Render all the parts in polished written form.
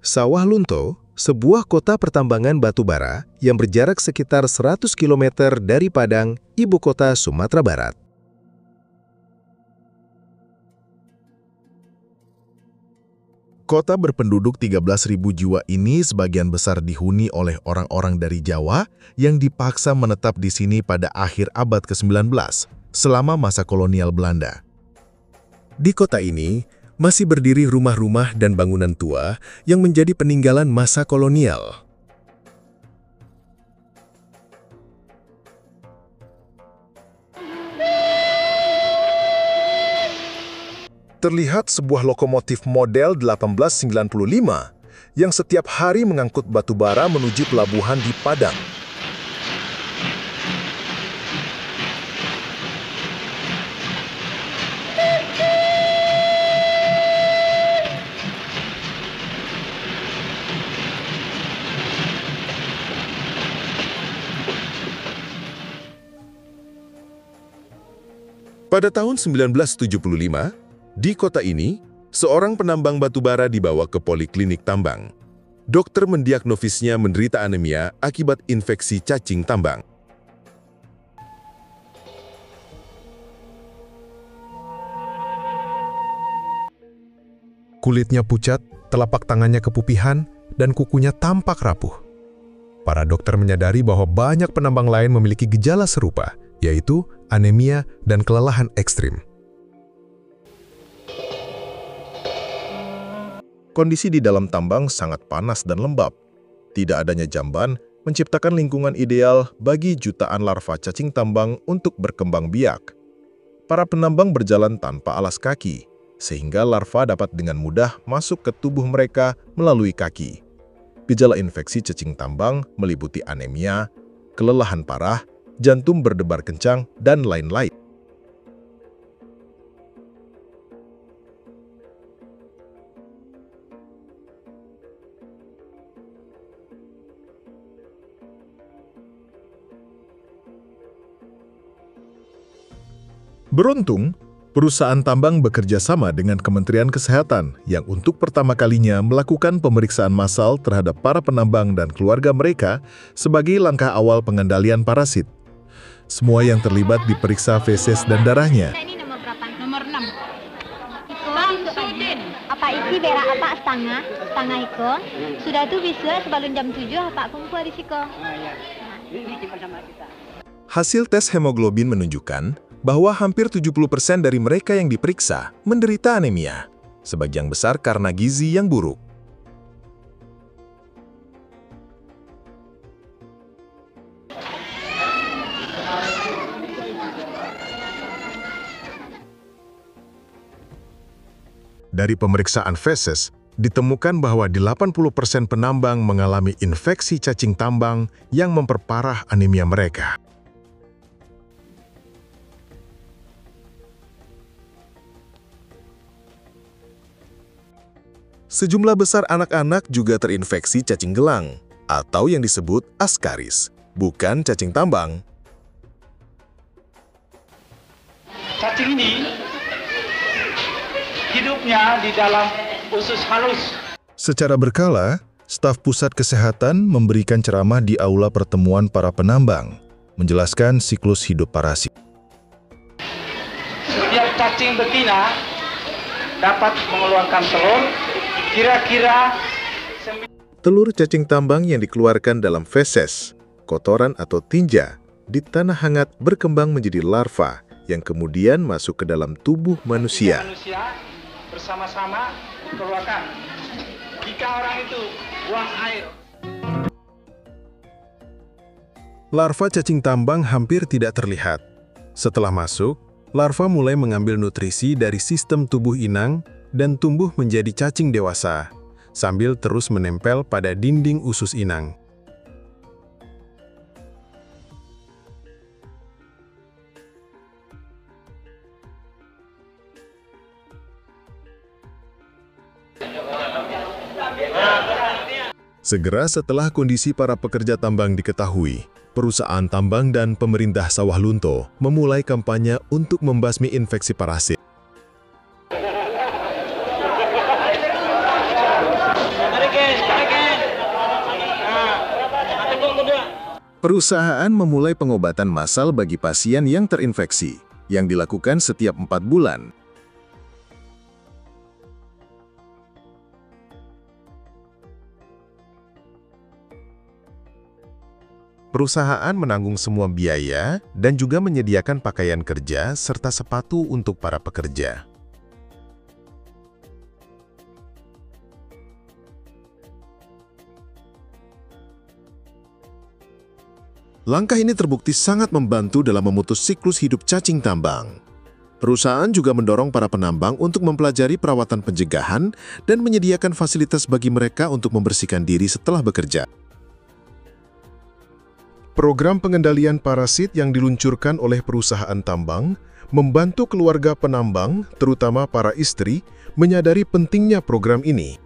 Sawah Lunto, sebuah kota pertambangan batu bara yang berjarak sekitar 100 km dari Padang, ibu kota Sumatera Barat. Kota berpenduduk 13.000 jiwa ini sebagian besar dihuni oleh orang-orang dari Jawa yang dipaksa menetap di sini pada akhir abad ke-19, selama masa kolonial Belanda. Di kota ini, masih berdiri rumah-rumah dan bangunan tua yang menjadi peninggalan masa kolonial. Terlihat sebuah lokomotif model 1895 yang setiap hari mengangkut batu bara menuju pelabuhan di Padang. Pada tahun 1975, di kota ini, seorang penambang batu bara dibawa ke poliklinik tambang. Dokter mendiagnosisnya menderita anemia akibat infeksi cacing tambang. Kulitnya pucat, telapak tangannya kepupihan, dan kukunya tampak rapuh. Para dokter menyadari bahwa banyak penambang lain memiliki gejala serupa, yaitu anemia dan kelelahan ekstrim. Kondisi di dalam tambang sangat panas dan lembab. Tidak adanya jamban menciptakan lingkungan ideal bagi jutaan larva cacing tambang untuk berkembang biak. Para penambang berjalan tanpa alas kaki, sehingga larva dapat dengan mudah masuk ke tubuh mereka melalui kaki. Gejala infeksi cacing tambang meliputi anemia, kelelahan parah, jantung berdebar kencang, dan lain-lain. Beruntung, perusahaan tambang bekerja sama dengan Kementerian Kesehatan yang untuk pertama kalinya melakukan pemeriksaan massal terhadap para penambang dan keluarga mereka sebagai langkah awal pengendalian parasit. Semua yang terlibat diperiksa feses dan darahnya. Ini nomor berapa? Nomor 6. Bang Sudin. Apa isi berak apa setengah iko. Sudah tuh bisa sebelum jam 7 apa kumpul di siko. Hasil tes hemoglobin menunjukkan bahwa hampir 70% dari mereka yang diperiksa menderita anemia, sebagian besar karena gizi yang buruk. Dari pemeriksaan feses, ditemukan bahwa 80% penambang mengalami infeksi cacing tambang yang memperparah anemia mereka. Sejumlah besar anak-anak juga terinfeksi cacing gelang, atau yang disebut askaris, bukan cacing tambang. Cacing ini hidupnya di dalam usus halus. Secara berkala, staf pusat kesehatan memberikan ceramah di aula pertemuan para penambang, menjelaskan siklus hidup parasit. Setiap cacing betina dapat mengeluarkan telur, kira-kira Telur cacing tambang yang dikeluarkan dalam feses, kotoran atau tinja, di tanah hangat berkembang menjadi larva yang kemudian masuk ke dalam tubuh manusia. Bersama-sama keluarkan. Jika orang itu buang air. Larva cacing tambang hampir tidak terlihat. Setelah masuk, larva mulai mengambil nutrisi dari sistem tubuh inang dan tumbuh menjadi cacing dewasa, sambil terus menempel pada dinding usus inang. Segera setelah kondisi para pekerja tambang diketahui, perusahaan tambang dan pemerintah Sawah Lunto memulai kampanye untuk membasmi infeksi parasit. Mari guys, Perusahaan memulai pengobatan massal bagi pasien yang terinfeksi, yang dilakukan setiap 4 bulan. Perusahaan menanggung semua biaya dan juga menyediakan pakaian kerja serta sepatu untuk para pekerja. Langkah ini terbukti sangat membantu dalam memutus siklus hidup cacing tambang. Perusahaan juga mendorong para penambang untuk mempelajari perawatan pencegahan dan menyediakan fasilitas bagi mereka untuk membersihkan diri setelah bekerja. Program pengendalian parasit yang diluncurkan oleh perusahaan tambang membantu keluarga penambang, terutama para istri, menyadari pentingnya program ini.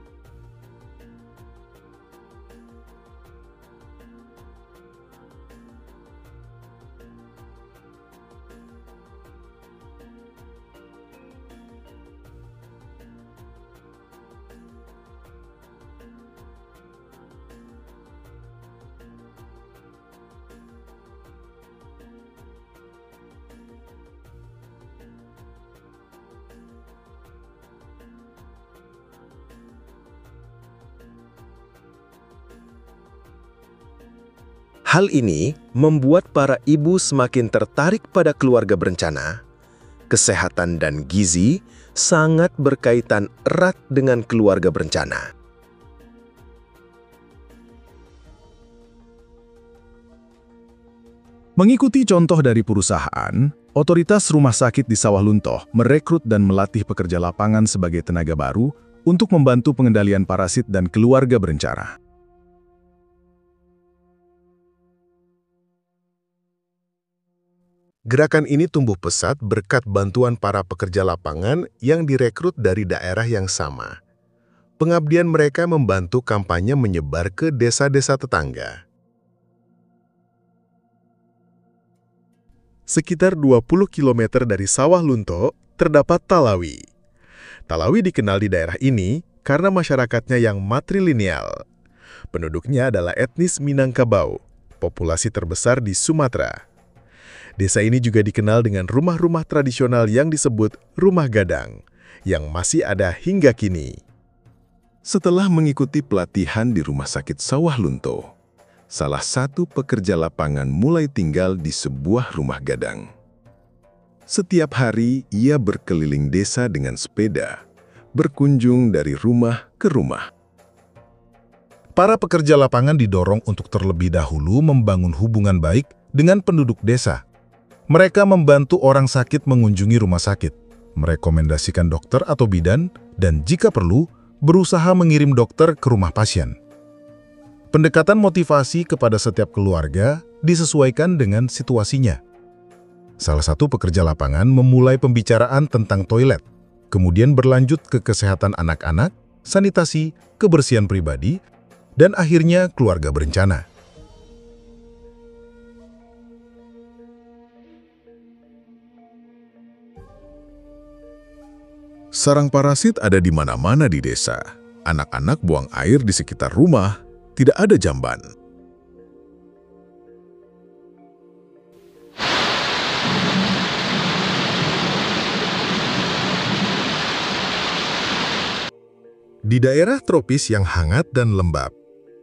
Hal ini membuat para ibu semakin tertarik pada keluarga berencana. Kesehatan dan gizi sangat berkaitan erat dengan keluarga berencana. Mengikuti contoh dari perusahaan, otoritas rumah sakit di Sawah Lunto merekrut dan melatih pekerja lapangan sebagai tenaga baru untuk membantu pengendalian parasit dan keluarga berencana. Gerakan ini tumbuh pesat berkat bantuan para pekerja lapangan yang direkrut dari daerah yang sama. Pengabdian mereka membantu kampanye menyebar ke desa-desa tetangga. Sekitar 20 km dari Sawah Lunto terdapat Talawi. Talawi dikenal di daerah ini karena masyarakatnya yang matrilineal. Penduduknya adalah etnis Minangkabau, populasi terbesar di Sumatera. Desa ini juga dikenal dengan rumah-rumah tradisional yang disebut rumah gadang, yang masih ada hingga kini. Setelah mengikuti pelatihan di Rumah Sakit Sawah Lunto, salah satu pekerja lapangan mulai tinggal di sebuah rumah gadang. Setiap hari ia berkeliling desa dengan sepeda, berkunjung dari rumah ke rumah. Para pekerja lapangan didorong untuk terlebih dahulu membangun hubungan baik dengan penduduk desa. Mereka membantu orang sakit mengunjungi rumah sakit, merekomendasikan dokter atau bidan, dan jika perlu, berusaha mengirim dokter ke rumah pasien. Pendekatan motivasi kepada setiap keluarga disesuaikan dengan situasinya. Salah satu pekerja lapangan memulai pembicaraan tentang toilet, kemudian berlanjut ke kesehatan anak-anak, sanitasi, kebersihan pribadi, dan akhirnya keluarga berencana. Sarang parasit ada di mana-mana di desa. Anak-anak buang air di sekitar rumah, tidak ada jamban. Di daerah tropis yang hangat dan lembab,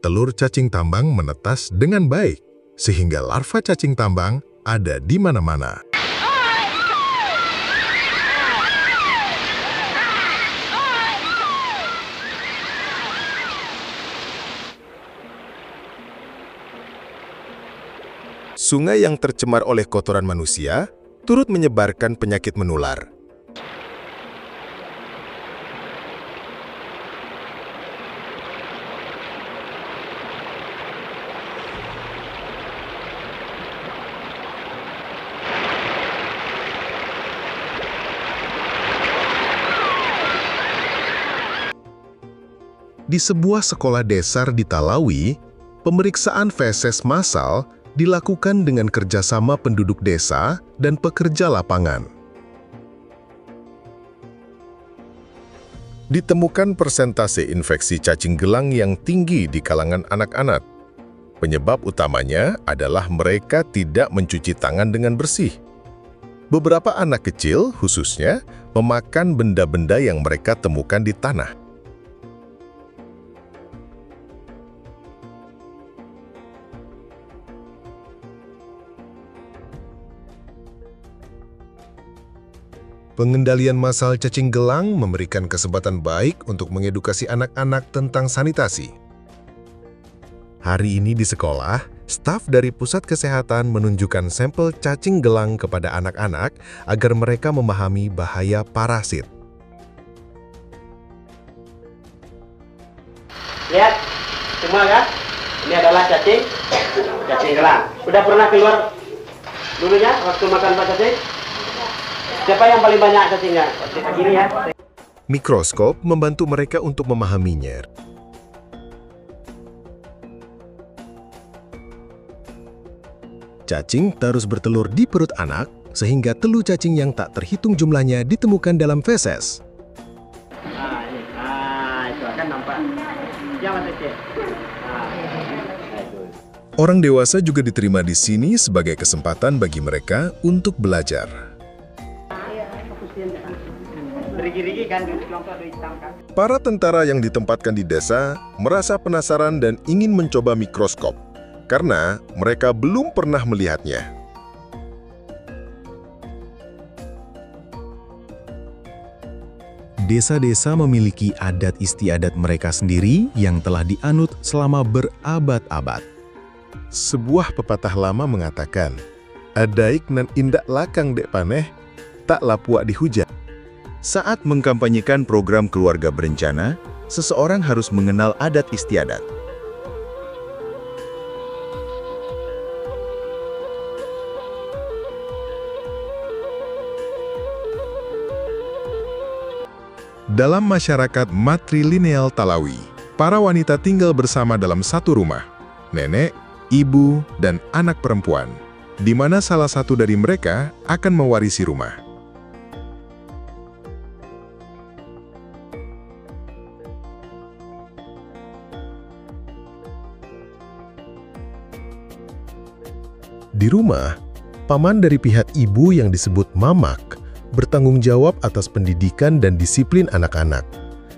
telur cacing tambang menetas dengan baik, sehingga larva cacing tambang ada di mana-mana. Sungai yang tercemar oleh kotoran manusia turut menyebarkan penyakit menular. Di sebuah sekolah dasar di Talawi, pemeriksaan feses massal dilakukan dengan kerjasama penduduk desa dan pekerja lapangan. Ditemukan persentase infeksi cacing gelang yang tinggi di kalangan anak-anak. Penyebab utamanya adalah mereka tidak mencuci tangan dengan bersih. Beberapa anak kecil, khususnya, memakan benda-benda yang mereka temukan di tanah. Pengendalian massal cacing gelang memberikan kesempatan baik untuk mengedukasi anak-anak tentang sanitasi. Hari ini di sekolah, staf dari Pusat Kesehatan menunjukkan sampel cacing gelang kepada anak-anak agar mereka memahami bahaya parasit. Lihat, semua kan? Ini adalah cacing gelang. Udah pernah keluar dulunya waktu makan Pak cacing? Siapa yang paling banyak cacingnya? Kiri ya. Mikroskop membantu mereka untuk memahaminya. Cacing terus bertelur di perut anak, sehingga telur cacing yang tak terhitung jumlahnya ditemukan dalam feses. Nah, ini. Nah, itu akan nampak. Jangan kecil. Orang dewasa juga diterima di sini sebagai kesempatan bagi mereka untuk belajar. Para tentara yang ditempatkan di desa merasa penasaran dan ingin mencoba mikroskop, karena mereka belum pernah melihatnya. Desa-desa memiliki adat istiadat mereka sendiri yang telah dianut selama berabad-abad. Sebuah pepatah lama mengatakan, "Adaik nan indak lakang dek paneh, tak lapuak di hujan." Saat mengkampanyekan program keluarga berencana, seseorang harus mengenal adat istiadat. Dalam masyarakat matrilineal Talawi, para wanita tinggal bersama dalam satu rumah, nenek, ibu, dan anak perempuan, di mana salah satu dari mereka akan mewarisi rumah. Di rumah, paman dari pihak ibu yang disebut mamak bertanggung jawab atas pendidikan dan disiplin anak-anak,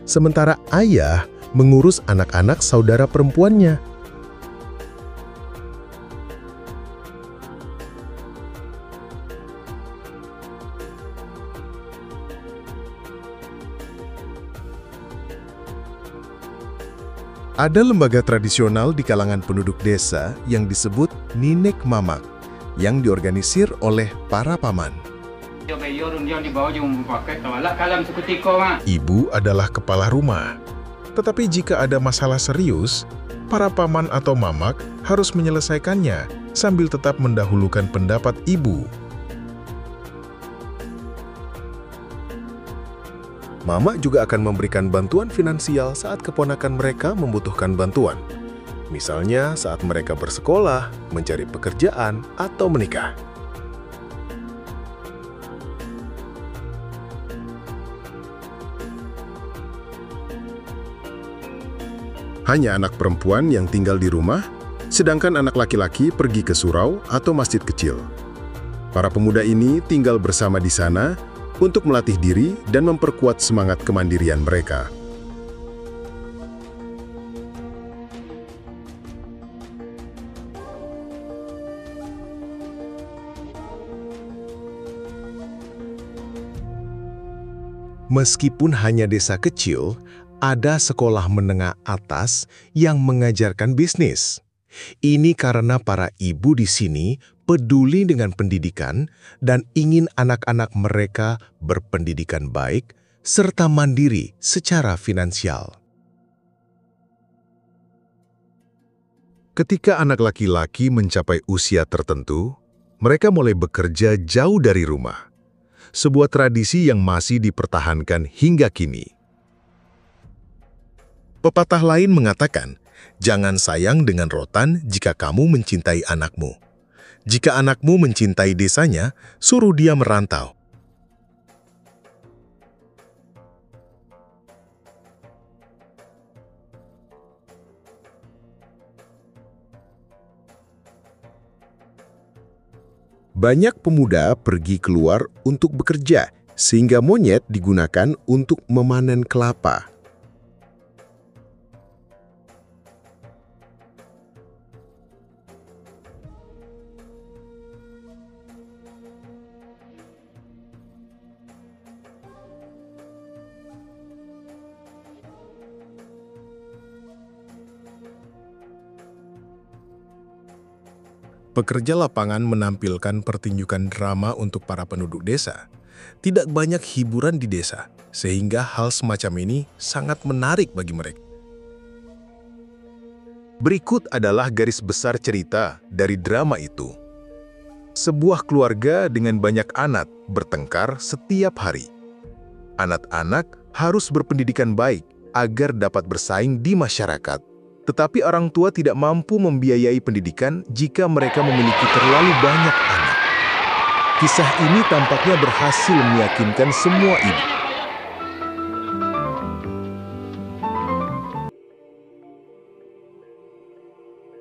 sementara ayah mengurus anak-anak saudara perempuannya. Ada lembaga tradisional di kalangan penduduk desa yang disebut Ninek Mamak, yang diorganisir oleh para paman. Ibu adalah kepala rumah. Tetapi jika ada masalah serius, para paman atau mamak harus menyelesaikannya sambil tetap mendahulukan pendapat ibu. Mamak juga akan memberikan bantuan finansial saat keponakan mereka membutuhkan bantuan. Misalnya saat mereka bersekolah, mencari pekerjaan, atau menikah. Hanya anak perempuan yang tinggal di rumah, sedangkan anak laki-laki pergi ke surau atau masjid kecil. Para pemuda ini tinggal bersama di sana untuk melatih diri dan memperkuat semangat kemandirian mereka. Meskipun hanya desa kecil, ada sekolah menengah atas yang mengajarkan bisnis. Ini karena para ibu di sini peduli dengan pendidikan dan ingin anak-anak mereka berpendidikan baik serta mandiri secara finansial. Ketika anak laki-laki mencapai usia tertentu, mereka mulai bekerja jauh dari rumah. Sebuah tradisi yang masih dipertahankan hingga kini. Pepatah lain mengatakan, "Jangan sayang dengan rotan jika kamu mencintai anakmu. Jika anakmu mencintai desanya, suruh dia merantau." Banyak pemuda pergi keluar untuk bekerja, sehingga monyet digunakan untuk memanen kelapa. Pekerja lapangan menampilkan pertunjukan drama untuk para penduduk desa. Tidak banyak hiburan di desa, sehingga hal semacam ini sangat menarik bagi mereka. Berikut adalah garis besar cerita dari drama itu. Sebuah keluarga dengan banyak anak bertengkar setiap hari. Anak-anak harus berpendidikan baik agar dapat bersaing di masyarakat. Tetapi orang tua tidak mampu membiayai pendidikan jika mereka memiliki terlalu banyak anak. Kisah ini tampaknya berhasil meyakinkan semua ibu.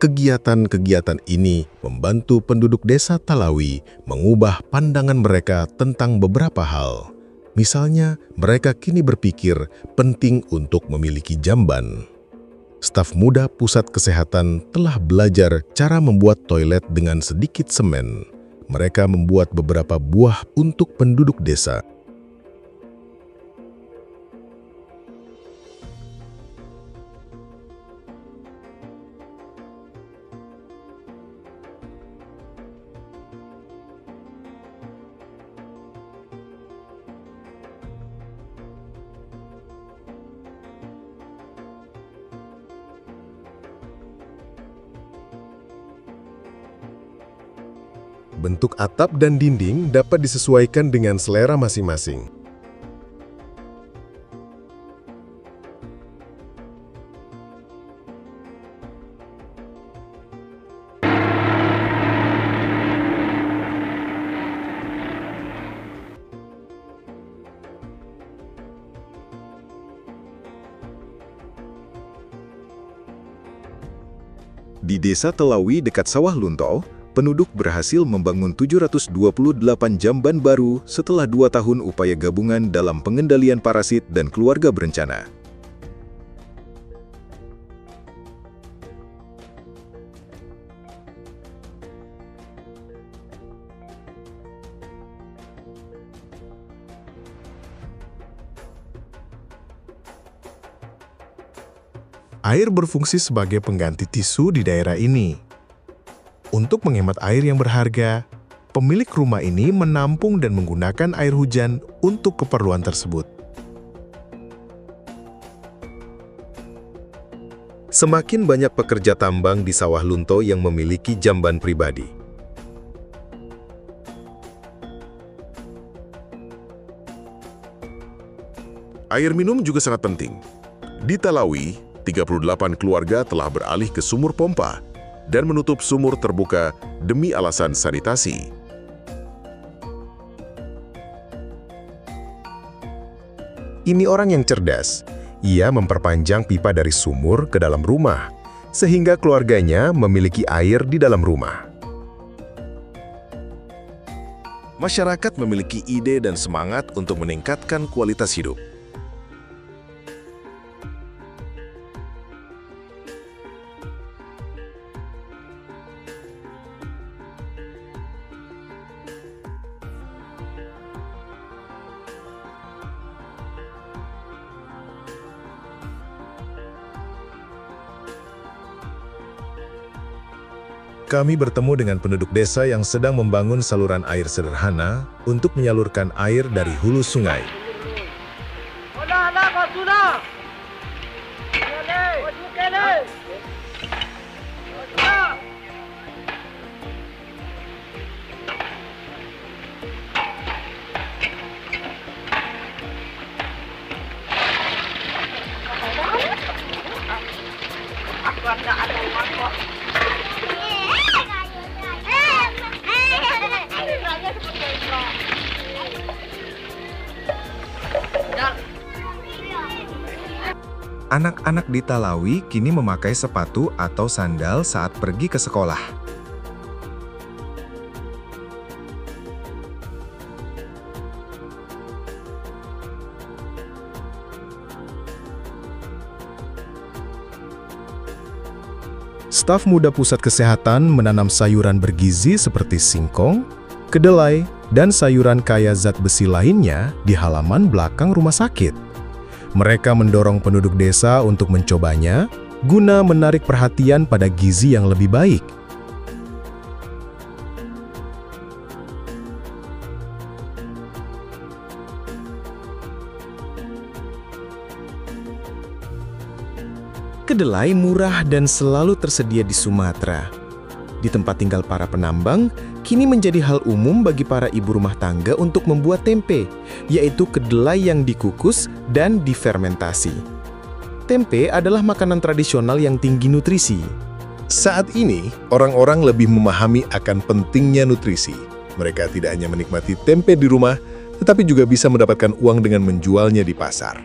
Kegiatan-kegiatan ini membantu penduduk desa Talawi mengubah pandangan mereka tentang beberapa hal. Misalnya, mereka kini berpikir penting untuk memiliki jamban. Staf muda pusat kesehatan telah belajar cara membuat toilet dengan sedikit semen. Mereka membuat beberapa buah untuk penduduk desa. Bentuk atap dan dinding dapat disesuaikan dengan selera masing-masing. Di desa Talawi dekat Sawah Lunto, penduduk berhasil membangun 728 jamban baru setelah 2 tahun upaya gabungan dalam pengendalian parasit dan keluarga berencana. Air berfungsi sebagai pengganti tisu di daerah ini. Untuk menghemat air yang berharga, pemilik rumah ini menampung dan menggunakan air hujan untuk keperluan tersebut. Semakin banyak pekerja tambang di Sawah Lunto yang memiliki jamban pribadi. Air minum juga sangat penting. Di Talawi, 38 keluarga telah beralih ke sumur pompa dan menutup sumur terbuka demi alasan sanitasi. Ini orang yang cerdas. Ia memperpanjang pipa dari sumur ke dalam rumah, sehingga keluarganya memiliki air di dalam rumah. Masyarakat memiliki ide dan semangat untuk meningkatkan kualitas hidup. Kami bertemu dengan penduduk desa yang sedang membangun saluran air sederhana untuk menyalurkan air dari hulu sungai. Anak-anak di Talawi kini memakai sepatu atau sandal saat pergi ke sekolah. Staf muda pusat kesehatan menanam sayuran bergizi seperti singkong, kedelai, dan sayuran kaya zat besi lainnya di halaman belakang rumah sakit. Mereka mendorong penduduk desa untuk mencobanya, guna menarik perhatian pada gizi yang lebih baik. Kedelai murah dan selalu tersedia di Sumatera. Di tempat tinggal para penambang, kini menjadi hal umum bagi para ibu rumah tangga untuk membuat tempe, yaitu kedelai yang dikukus dan difermentasi. Tempe adalah makanan tradisional yang tinggi nutrisi. Saat ini, orang-orang lebih memahami akan pentingnya nutrisi. Mereka tidak hanya menikmati tempe di rumah, tetapi juga bisa mendapatkan uang dengan menjualnya di pasar.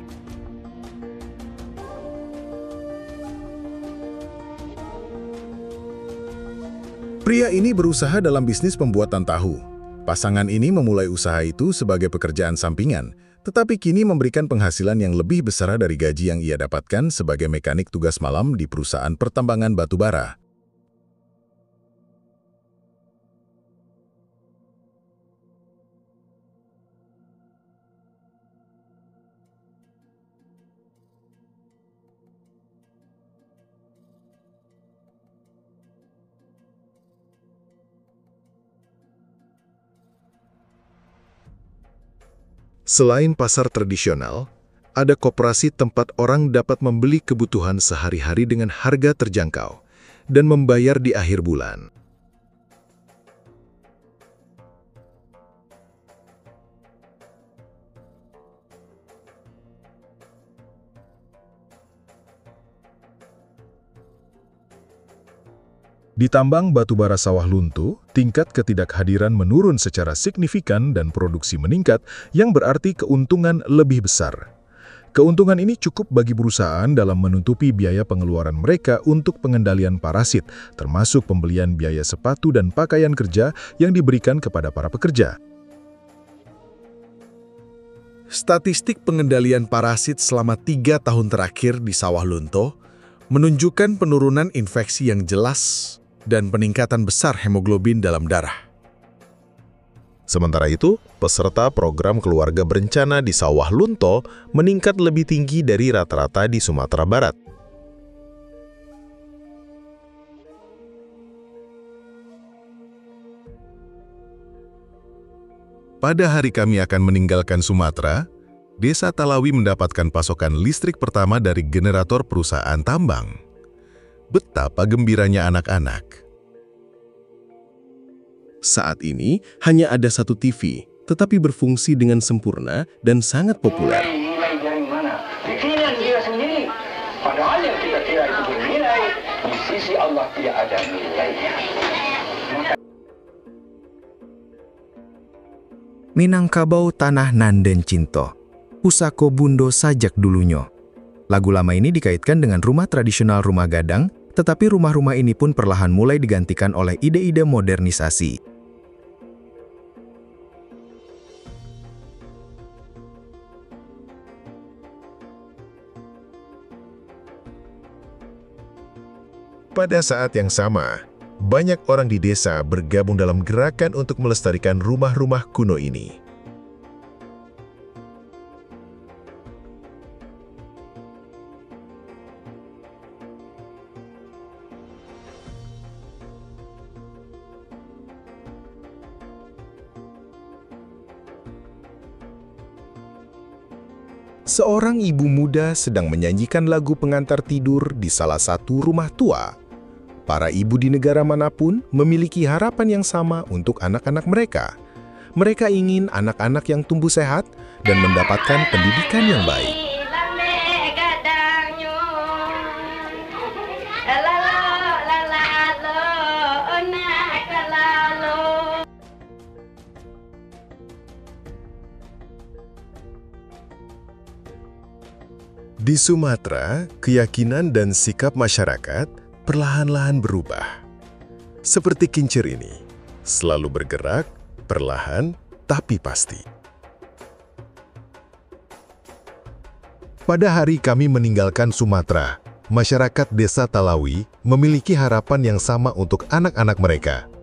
Pria ini berusaha dalam bisnis pembuatan tahu. Pasangan ini memulai usaha itu sebagai pekerjaan sampingan, tetapi kini memberikan penghasilan yang lebih besar dari gaji yang ia dapatkan sebagai mekanik tugas malam di perusahaan pertambangan batu bara. Selain pasar tradisional, ada koperasi tempat orang dapat membeli kebutuhan sehari-hari dengan harga terjangkau dan membayar di akhir bulan. Di tambang batubara Sawah Lunto, tingkat ketidakhadiran menurun secara signifikan dan produksi meningkat, yang berarti keuntungan lebih besar. Keuntungan ini cukup bagi perusahaan dalam menutupi biaya pengeluaran mereka untuk pengendalian parasit, termasuk pembelian biaya sepatu dan pakaian kerja yang diberikan kepada para pekerja. Statistik pengendalian parasit selama 3 tahun terakhir di Sawah Lunto menunjukkan penurunan infeksi yang jelas dan peningkatan besar hemoglobin dalam darah. Sementara itu, peserta program keluarga berencana di Sawah Lunto meningkat lebih tinggi dari rata-rata di Sumatera Barat. Pada hari kami akan meninggalkan Sumatera, Desa Talawi mendapatkan pasokan listrik pertama dari generator perusahaan tambang. Betapa gembiranya anak-anak. Saat ini hanya ada satu TV, tetapi berfungsi dengan sempurna dan sangat populer. Nilai dari mana? Pikiran dia sendiri. Padahal yang kita kira itu bernilai, di sisi Allah tidak ada nilainya. Minangkabau tanah Nanden Cinto, Pusako Bundo sajak dulunya. Lagu lama ini dikaitkan dengan rumah tradisional rumah gadang, tetapi rumah-rumah ini pun perlahan mulai digantikan oleh ide-ide modernisasi. Pada saat yang sama, banyak orang di desa bergabung dalam gerakan untuk melestarikan rumah-rumah kuno ini. Seorang ibu muda sedang menyanyikan lagu pengantar tidur di salah satu rumah tua. Para ibu di negara manapun memiliki harapan yang sama untuk anak-anak mereka. Mereka ingin anak-anak yang tumbuh sehat dan mendapatkan pendidikan yang baik. Di Sumatera, keyakinan dan sikap masyarakat perlahan-lahan berubah. Seperti kincir ini, selalu bergerak, perlahan, tapi pasti. Pada hari kami meninggalkan Sumatera, masyarakat Desa Talawi memiliki harapan yang sama untuk anak-anak mereka.